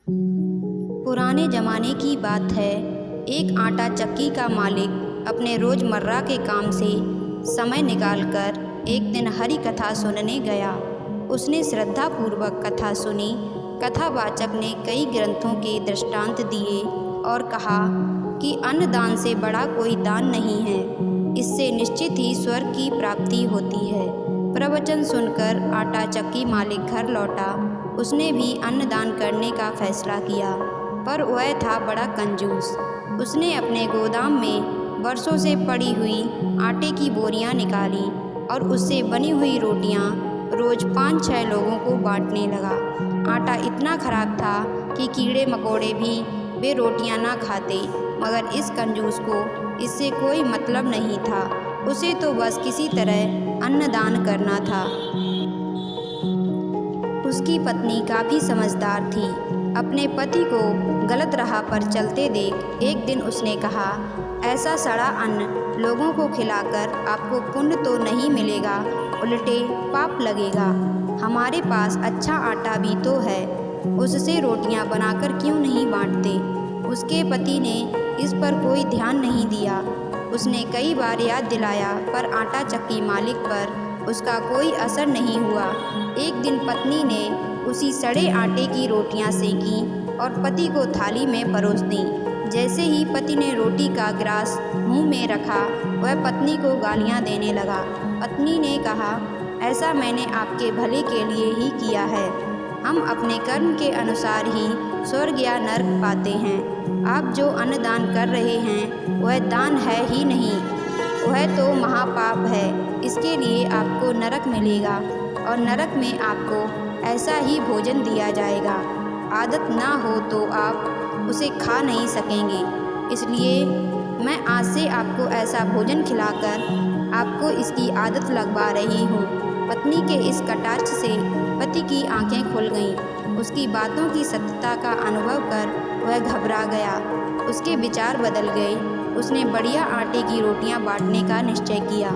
पुराने ज़माने की बात है। एक आटा चक्की का मालिक अपने रोज़मर्रा के काम से समय निकालकर एक दिन हरि कथा सुनने गया। उसने श्रद्धापूर्वक कथा सुनी। कथावाचक ने कई ग्रंथों के दृष्टांत दिए और कहा कि अन्नदान से बड़ा कोई दान नहीं है, इससे निश्चित ही स्वर्ग की प्राप्ति होती है। प्रवचन सुनकर आटा चक्की मालिक घर लौटा। उसने भी अन्नदान करने का फैसला किया, पर वह था बड़ा कंजूस। उसने अपने गोदाम में वर्षों से पड़ी हुई आटे की बोरियां निकाली और उससे बनी हुई रोटियां रोज़ 5-6 लोगों को बांटने लगा। आटा इतना खराब था कि कीड़े मकोड़े भी वे रोटियां ना खाते, मगर इस कंजूस को इससे कोई मतलब नहीं था। उसे तो बस किसी तरह अन्नदान करना था। उसकी पत्नी काफ़ी समझदार थी। अपने पति को गलत राह पर चलते देख एक दिन उसने कहा, ऐसा सड़ा अन्न लोगों को खिलाकर आपको पुण्य तो नहीं मिलेगा, उल्टे पाप लगेगा। हमारे पास अच्छा आटा भी तो है, उससे रोटियां बनाकर क्यों नहीं बांटते। उसके पति ने इस पर कोई ध्यान नहीं दिया। उसने कई बार याद दिलाया, पर आटा चक्की मालिक पर उसका कोई असर नहीं हुआ। एक दिन पत्नी ने उसी सड़े आटे की रोटियां सेंकी और पति को थाली में परोस दी। जैसे ही पति ने रोटी का गिलास मुंह में रखा, वह पत्नी को गालियां देने लगा। पत्नी ने कहा, ऐसा मैंने आपके भले के लिए ही किया है। हम अपने कर्म के अनुसार ही स्वर्ग या नर्क पाते हैं। आप जो अन्नदान कर रहे हैं वह दान है ही नहीं, वह तो महापाप है। इसके लिए आपको नरक मिलेगा और नरक में आपको ऐसा ही भोजन दिया जाएगा। आदत ना हो तो आप उसे खा नहीं सकेंगे। इसलिए मैं आज से आपको ऐसा भोजन खिलाकर आपको इसकी आदत लगवा रही हूँ। पत्नी के इस कटाक्ष से पति की आंखें खुल गईं। उसकी बातों की सत्यता का अनुभव कर वह घबरा गया। उसके विचार बदल गए। उसने बढ़िया आटे की रोटियां बांटने का निश्चय किया।